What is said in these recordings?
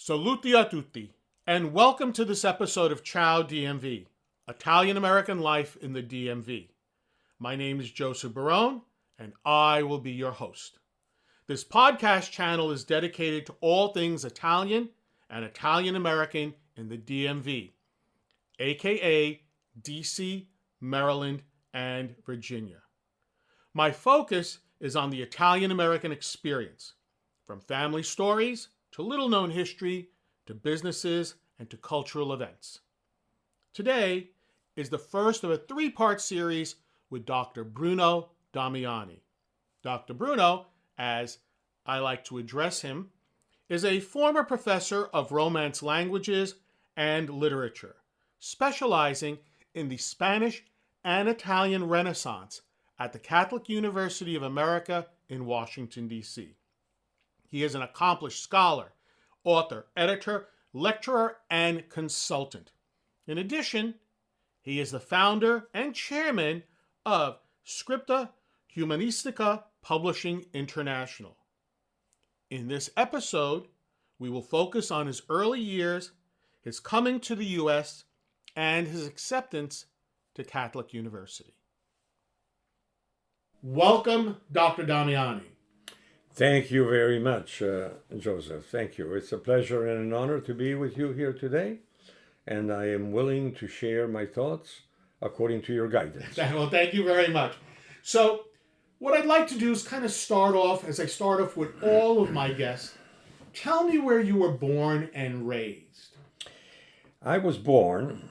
Saluti a tutti, and welcome to this episode of Ciao DMV, Italian American Life in the DMV. My name is Joseph Barone, and I will be your host. This podcast channel is dedicated to all things Italian and Italian American in the DMV, aka D.C., Maryland, and Virginia. My focus is on the Italian American experience, from family stories to little-known history, to businesses, and to cultural events. Today is the first of a three-part series with Dr. Bruno Damiani. Dr. Bruno, as I like to address him, is a former professor of Romance languages and literature, specializing in the Spanish and Italian Renaissance at the Catholic University of America in Washington, D.C. He is an accomplished scholar, author, editor, lecturer, and consultant. In addition, he is the founder and chairman of Scripta Humanistica Publishing International. In this episode, we will focus on his early years, his coming to the U.S., and his acceptance to Catholic University. Welcome, Dr. Damiani. Thank you very much, Joseph. Thank you. It's a pleasure and an honor to be with you here today, and I am willing to share my thoughts according to your guidance. Well, thank you very much. So, what I'd like to do is kind of start off, as I start off with all of my guests, tell me where you were born and raised. I was born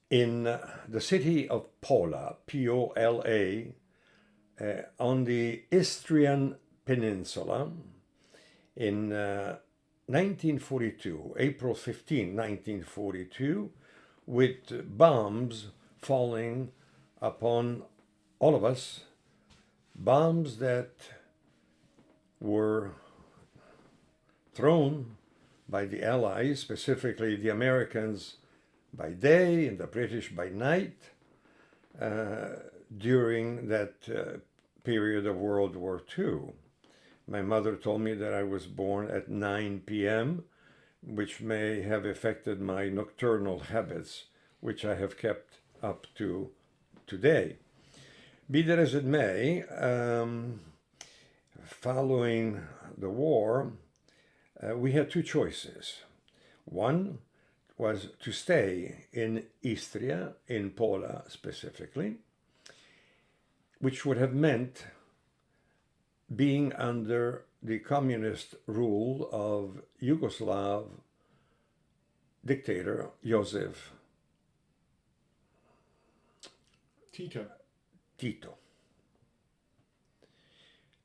in the city of Pola, P-O-L-A, on the Istrian Peninsula in 1942, April 15, 1942, with bombs falling upon all of us, bombs that were thrown by the Allies, specifically the Americans by day and the British by night, during that period of World War II. My mother told me that I was born at 9 p.m., which may have affected my nocturnal habits, which I have kept up to today. Be that as it may, following the war, we had two choices. One was to stay in Istria, in Pola specifically, which would have meant being under the communist rule of Yugoslav dictator Joseph Tito.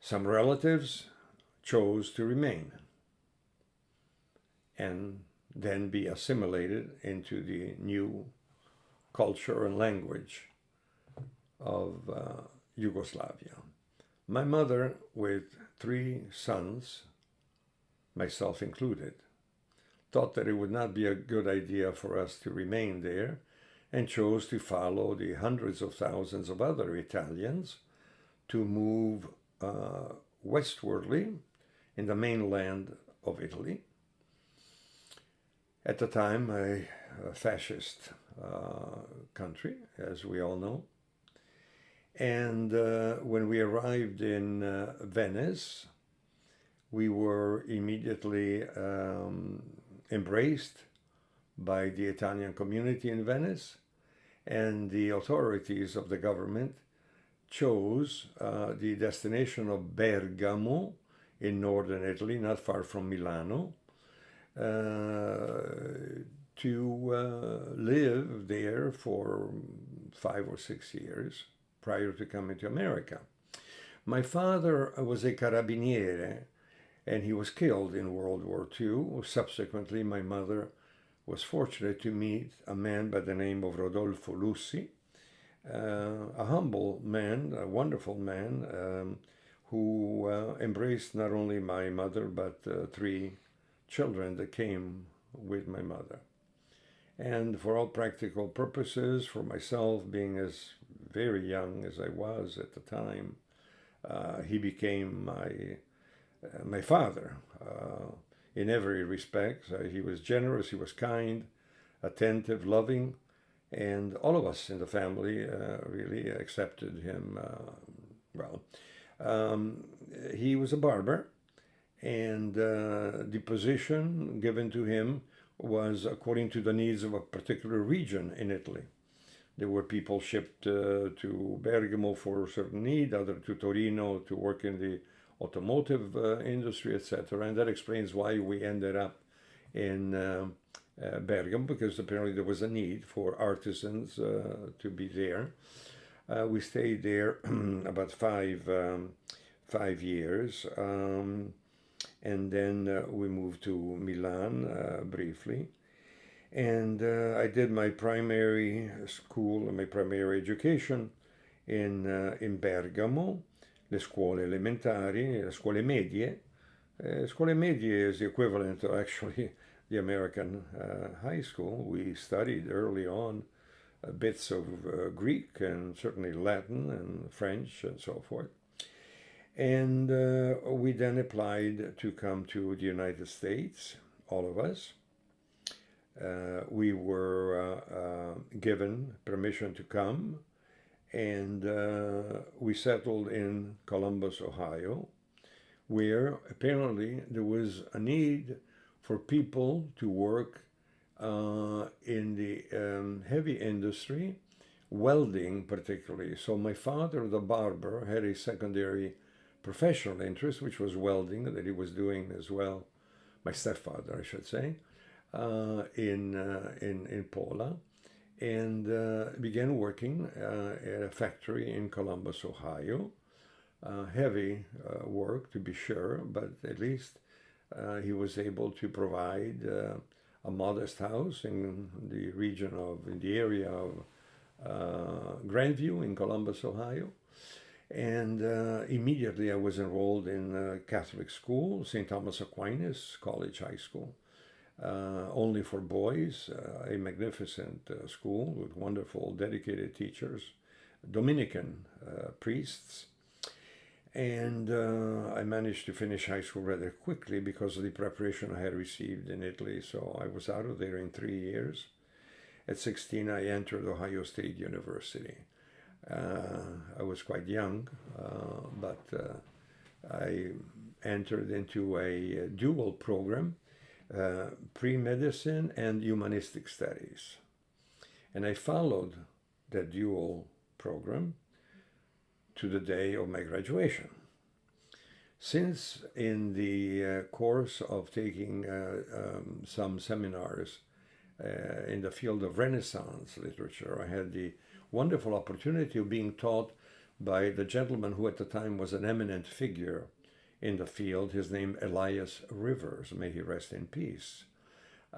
Some relatives chose to remain and then be assimilated into the new culture and language of Yugoslavia. My mother, with 3 sons, myself included, thought that it would not be a good idea for us to remain there and chose to follow the hundreds of thousands of other Italians to move westwardly in the mainland of Italy. At the time, a fascist country, as we all know. And when we arrived in Venice, we were immediately embraced by the Italian community in Venice, and the authorities of the government chose the destination of Bergamo in northern Italy, not far from Milano, to live there for 5 or 6 years prior to coming to America. My father was a carabiniere, and he was killed in World War II. Subsequently, my mother was fortunate to meet a man by the name of Rodolfo Lussi, a humble man, a wonderful man, who embraced not only my mother, but 3 children that came with my mother. And for all practical purposes, for myself, being as very young as I was at the time, he became my father. in every respect. He was generous, he was kind, attentive, loving, and all of us in the family really accepted him well. He was a barber, and the position given to him was according to the needs of a particular region in Italy. There were people shipped to Bergamo for a certain need, other to Torino to work in the automotive industry, etc. And that explains why we ended up in Bergamo, because apparently there was a need for artisans to be there. We stayed there about 5 years, and then we moved to Milan briefly. And I did my primary school and my primary education in Bergamo, le scuole elementari, le scuole medie. Scuole medie is the equivalent of actually the American high school. We studied early on bits of Greek and certainly Latin and French and so forth. And we then applied to come to the United States, all of us. We were given permission to come, and we settled in Columbus, Ohio, where apparently there was a need for people to work in the heavy industry, welding particularly. So my father, the barber, had a secondary professional interest, which was welding, that he was doing as well. My stepfather, I should say, in Pola, and began working at a factory in Columbus, Ohio. Heavy work, to be sure, but at least he was able to provide a modest house in the region in the area of Grandview in Columbus, Ohio. And immediately I was enrolled in Catholic school, St. Thomas Aquinas College High School, only for boys, a magnificent school with wonderful, dedicated teachers, Dominican priests. And I managed to finish high school rather quickly because of the preparation I had received in Italy. So I was out of there in 3 years. At 16, I entered Ohio State University. I was quite young, but I entered into a dual program, pre-medicine and humanistic studies. And I followed that dual program to the day of my graduation. Since in the course of taking some seminars in the field of Renaissance literature, I had the wonderful opportunity of being taught by the gentleman who at the time was an eminent figure in the field, his name Elias Rivers, may he rest in peace.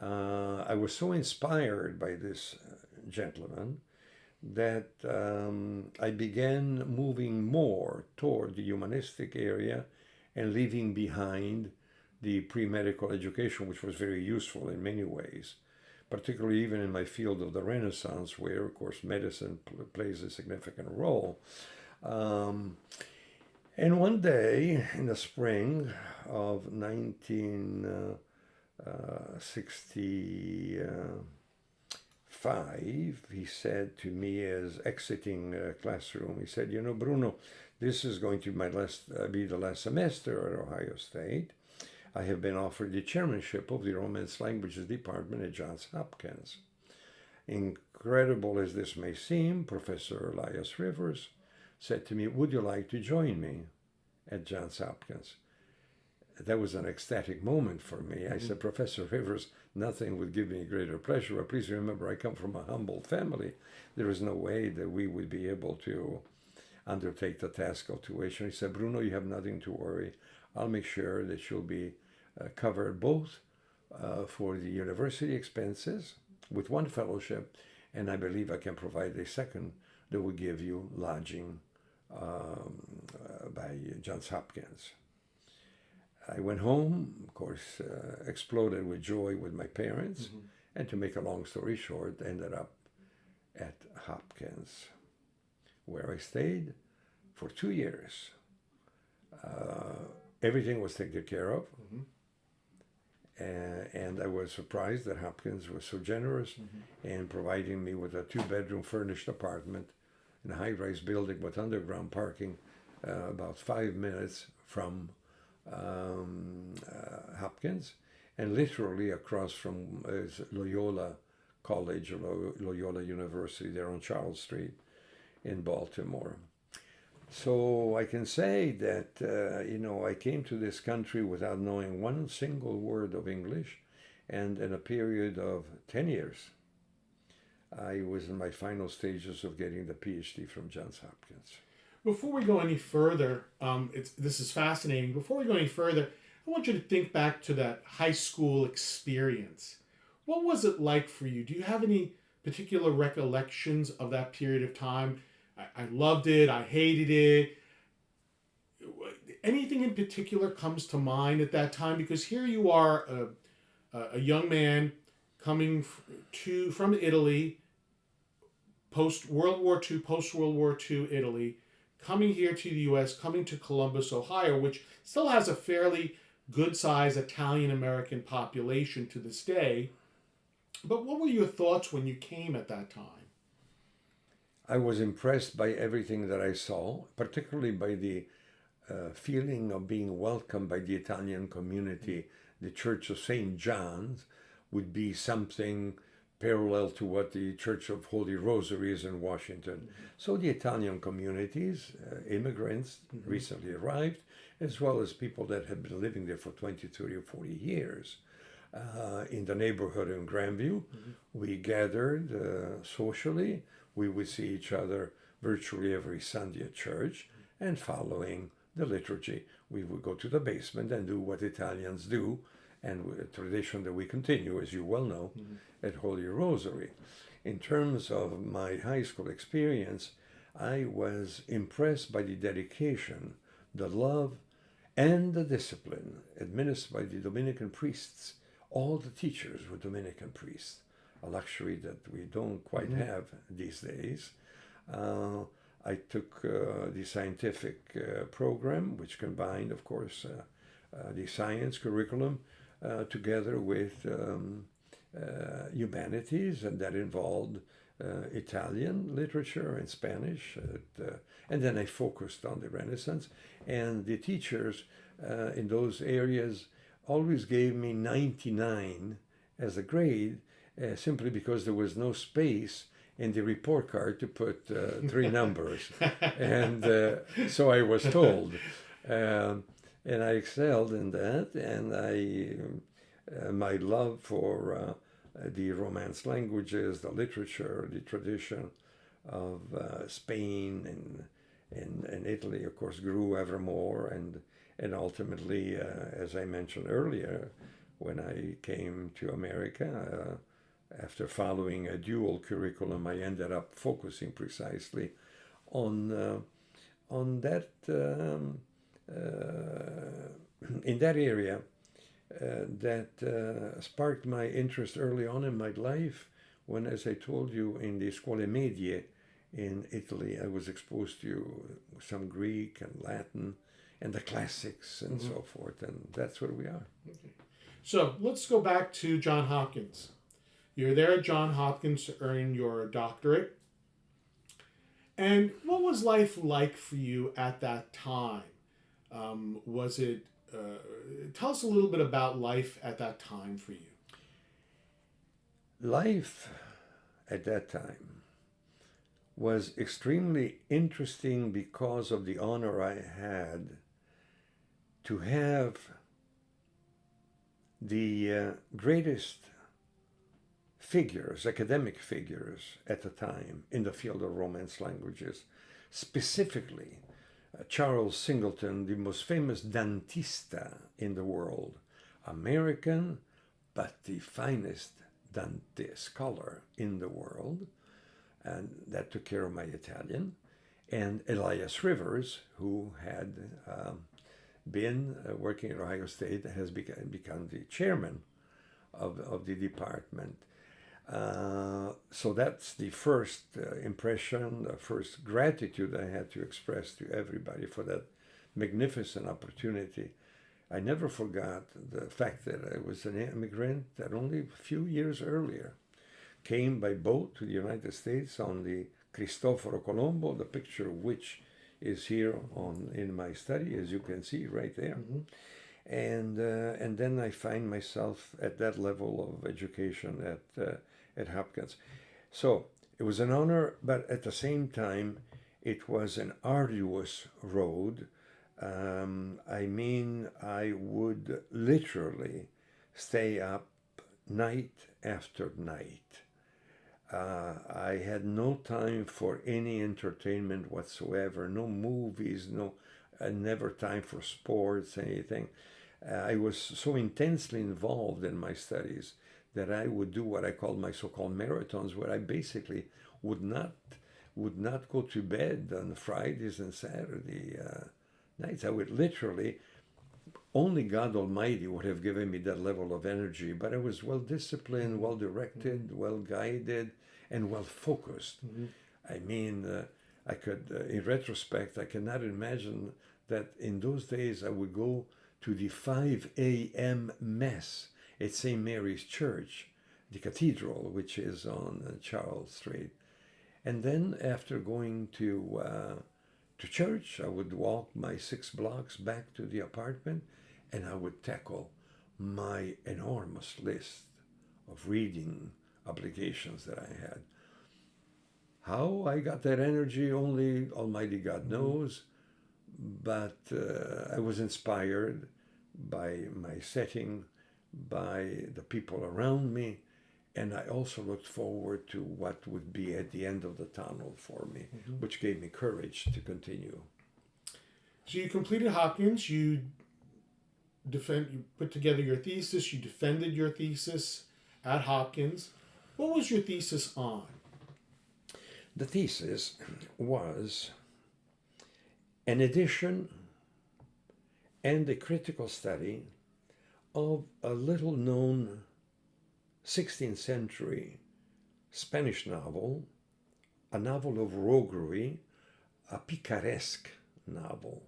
I was so inspired by this gentleman that I began moving more toward the humanistic area and leaving behind the pre-medical education, which was very useful in many ways, particularly even in my field of the Renaissance, where, of course, medicine plays a significant role. And one day in the spring of 1965, he said to me as exiting a classroom, he said, "You know, Bruno, this is going to be the last semester at Ohio State. I have been offered the chairmanship of the Romance Languages Department at Johns Hopkins." Incredible as this may seem, Professor Elias Rivers said to me, "Would you like to join me at Johns Hopkins?" That was an ecstatic moment for me. I said, "Professor Rivers, nothing would give me greater pleasure. But please remember, I come from a humble family. There is no way that we would be able to undertake the task of tuition." He said, "Bruno, you have nothing to worry. I'll make sure that you'll be covered both for the university expenses with one fellowship, and I believe I can provide a second that will give you lodging by Johns Hopkins." I went home, of course, exploded with joy with my parents, and to make a long story short, ended up at Hopkins, where I stayed for 2 years. Everything was taken care of, And I was surprised that Hopkins was so generous in providing me with a 2-bedroom furnished apartment in a high-rise building with underground parking, about 5 minutes from Hopkins, and literally across from Loyola College or Loyola University there on Charles Street in Baltimore. So I can say that, I came to this country without knowing one single word of English, and in a period of 10 years, I was in my final stages of getting the Ph.D. from Johns Hopkins. Before we go any further, this is fascinating. Before we go any further, I want you to think back to that high school experience. What was it like for you? Do you have any particular recollections of that period of time? I loved it. I hated it. Anything in particular comes to mind at that time? Because here you are, a young man coming from Italy, post World War II Italy, coming here to the U.S., coming to Columbus, Ohio, which still has a fairly good-sized Italian-American population to this day. But what were your thoughts when you came at that time? I was impressed by everything that I saw, particularly by the feeling of being welcomed by the Italian community. The Church of St. John's would be something parallel to what the Church of Holy Rosary is in Washington. So the Italian communities, immigrants recently arrived, as well as people that have been living there for 20, 30, or 40 years. In the neighborhood in Grandview, we gathered socially. We would see each other virtually every Sunday at church, and following the liturgy, we would go to the basement and do what Italians do, and a tradition that we continue, as you well know, at Holy Rosary. In terms of my high school experience, I was impressed by the dedication, the love, and the discipline administered by the Dominican priests. All the teachers were Dominican priests, a luxury that we don't quite have these days. I took the scientific program, which combined, of course, the science curriculum together with humanities, and that involved Italian literature and Spanish. And then I focused on the Renaissance. And the teachers in those areas always gave me 99 as a grade, simply because there was no space in the report card to put 3 numbers. And so I was told. And I excelled in that, and my love for the Romance languages, the literature, the tradition of Spain and Italy, of course, grew ever more. And ultimately, as I mentioned earlier, when I came to America, after following a dual curriculum, I ended up focusing precisely on that in that area that sparked my interest early on in my life, when, as I told you, in the scuole medie in Italy, I was exposed to some Greek and Latin and the classics and so forth, and that's where we are. Okay. So let's go back to Johns Hopkins. You're there at Johns Hopkins to earn your doctorate. And what was life like for you at that time? Was it, tell us a little bit about life at that time for you. Life at that time was extremely interesting because of the honor I had to have the greatest figures, academic figures at the time in the field of Romance languages, specifically Charles Singleton, the most famous Dantista in the world, American, but the finest Dante scholar in the world, and that took care of my Italian, and Elias Rivers, who had been working at Ohio State, has become the chairman of the department. So that's the first impression, the first gratitude I had to express to everybody for that magnificent opportunity I never forgot the fact that I was an immigrant that only a few years earlier came by boat to the United States on the Cristoforo Colombo, the picture of which is here in my study, as you can see right there. And then I find myself at that level of education at Hopkins. So it was an honor, but at the same time, it was an arduous road. I would literally stay up night after night. I had no time for any entertainment whatsoever, no movies, never time for sports, anything. I was so intensely involved in my studies that I would do what I called my so-called marathons, where I basically would not go to bed on Fridays and Saturday nights. I would literally, only God Almighty would have given me that level of energy, but I was well disciplined, well directed, well guided, and well focused. I mean, I could, in retrospect, I cannot imagine that in those days I would go to the 5 a.m. Mass at St. Mary's Church, the cathedral, which is on Charles Street. And then after going to church, I would walk my 6 blocks back to the apartment, and I would tackle my enormous list of reading obligations that I had. How I got that energy, only Almighty God knows, but I was inspired by my setting, by the people around me, and I also looked forward to what would be at the end of the tunnel for me, which gave me courage to continue. So you completed Hopkins, you put together your thesis, you defended your thesis at Hopkins. What was your thesis on? The thesis was an edition and a critical study of a little known 16th century Spanish novel, a novel of roguery, a picaresque novel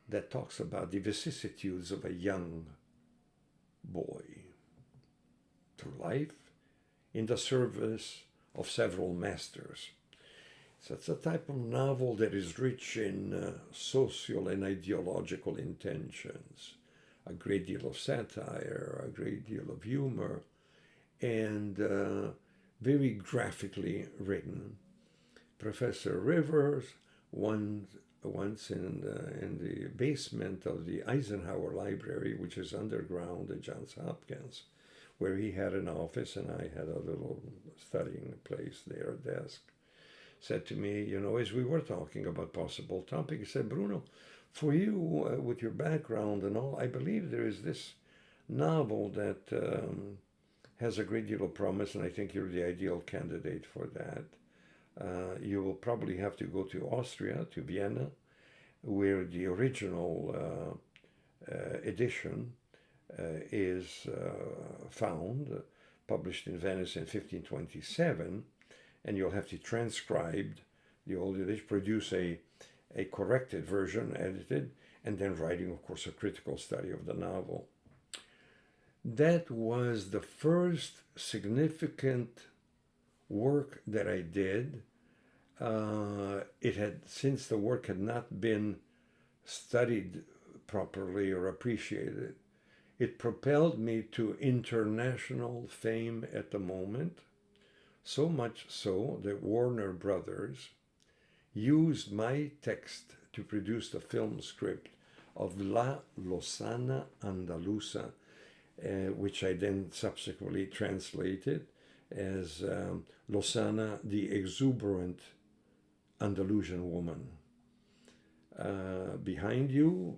that talks about the vicissitudes of a young boy through life in the service of several masters. So it's a type of novel that is rich in social and ideological intentions, a great deal of satire, a great deal of humor, and very graphically written. Professor Rivers, once in the basement of the Eisenhower Library, which is underground at Johns Hopkins, where he had an office and I had a little studying place there, desk, said to me, as we were talking about possible topics, he said, Bruno, for you, with your background and all, I believe there is this novel that has a great deal of promise, and I think you're the ideal candidate for that. You will probably have to go to Austria, to Vienna, where the original edition is found, published in Venice in 1527, and you'll have to transcribe the old edition, produce a corrected version, edited, and then writing, of course, a critical study of the novel. That was the first significant work that I did. Since the work had not been studied properly or appreciated, it propelled me to international fame at the moment, so much so that Warner Brothers used my text to produce the film script of La Lozana Andaluza, which I then subsequently translated as Lozana, the exuberant Andalusian woman. Behind you,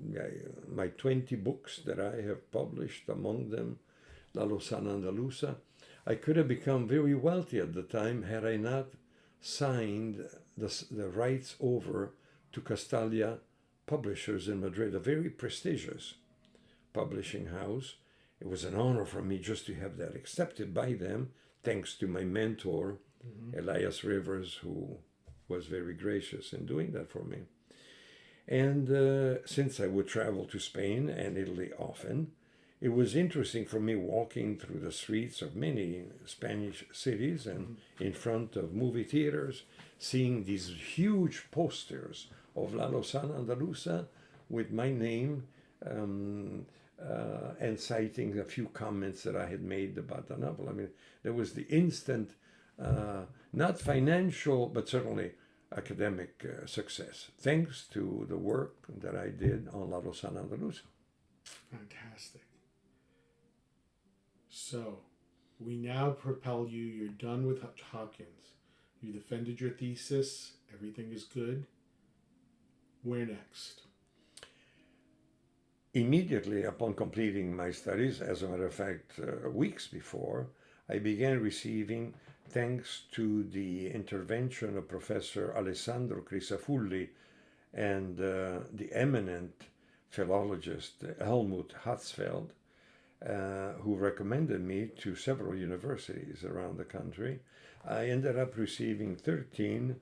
my 20 books that I have published, among them La Lozana Andaluza. I could have become very wealthy at the time had I not signed the rights over to Castalia Publishers in Madrid, a very prestigious publishing house. It was an honor for me just to have that accepted by them, thanks to my mentor, Elias Rivers, who was very gracious in doing that for me. And since I would travel to Spain and Italy often, it was interesting for me walking through the streets of many Spanish cities and in front of movie theaters, seeing these huge posters of La Lozana Andaluza with my name, and citing a few comments that I had made about the novel. I mean, there was the instant, not financial, but certainly academic success, thanks to the work that I did on La Lozana Andaluza. Fantastic. So, we now propel you. You're done with Hopkins. You defended your thesis. Everything is good. Where next? Immediately upon completing my studies, as a matter of fact, weeks before, I began receiving, thanks to the intervention of Professor Alessandro Crisafulli and the eminent philologist Helmut Hatzfeld, who recommended me to several universities around the country. I ended up receiving 13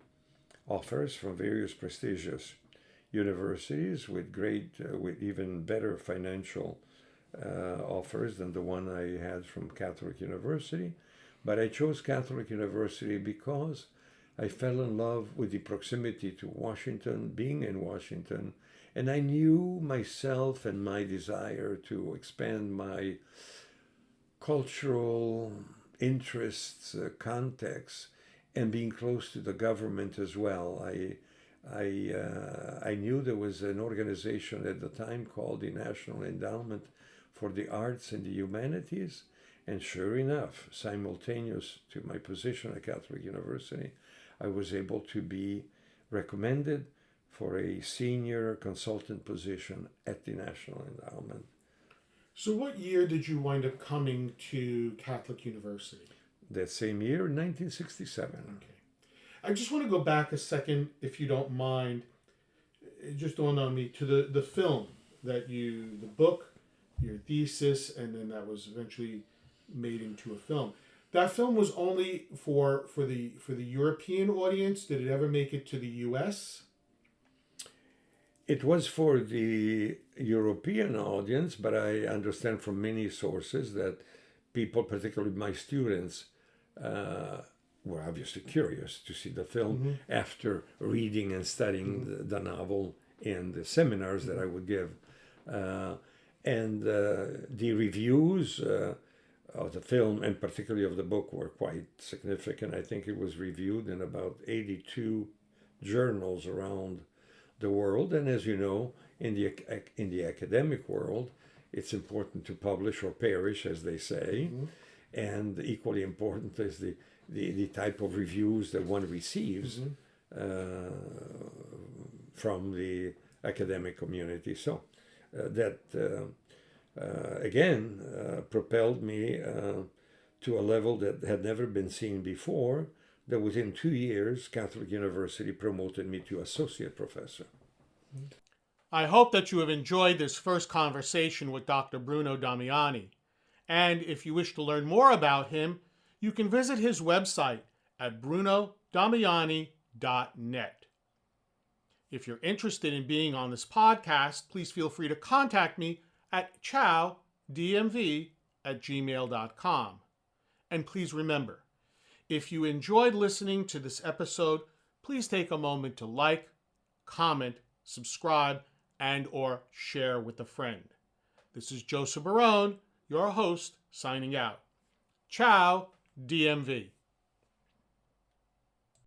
offers from various prestigious universities with with even better financial offers than the one I had from Catholic University. But I chose Catholic University because I fell in love with the proximity to Washington, being in Washington, and I knew myself and my desire to expand my cultural interests, contexts, and being close to the government as well. I knew there was an organization at the time called the National Endowment for the Arts and the Humanities, and sure enough, simultaneous to my position at Catholic University, I was able to be recommended for a senior consultant position at the National Endowment. So what year did you wind up coming to Catholic University? That same year, 1967. Okay. I just want to go back a second, if you don't mind. It just dawned on me to the film that the book, your thesis, and then that was eventually made into a film. That film was only for the European audience. Did it ever make it to the U.S.? It was for the European audience, but I understand from many sources that people, particularly my students, were obviously curious to see the film after reading and studying the novel in the seminars that I would give. And the reviews of the film, and particularly of the book, were quite significant. I think it was reviewed in about 82 journals around the world. And as you know, in the academic world, it's important to publish or perish, as they say. And equally important is the type of reviews that one receives from the academic community. So that again propelled me to a level that had never been seen before, that within 2 years, Catholic University promoted me to associate professor. I hope that you have enjoyed this first conversation with Dr. Bruno Damiani. And if you wish to learn more about him, you can visit his website at brunodamiani.net. If you're interested in being on this podcast, please feel free to contact me at chowdmv@gmail.com. And please remember, if you enjoyed listening to this episode, please take a moment to like, comment, subscribe, and or share with a friend. This is Joseph Barone, your host, signing out. Ciao, DMV.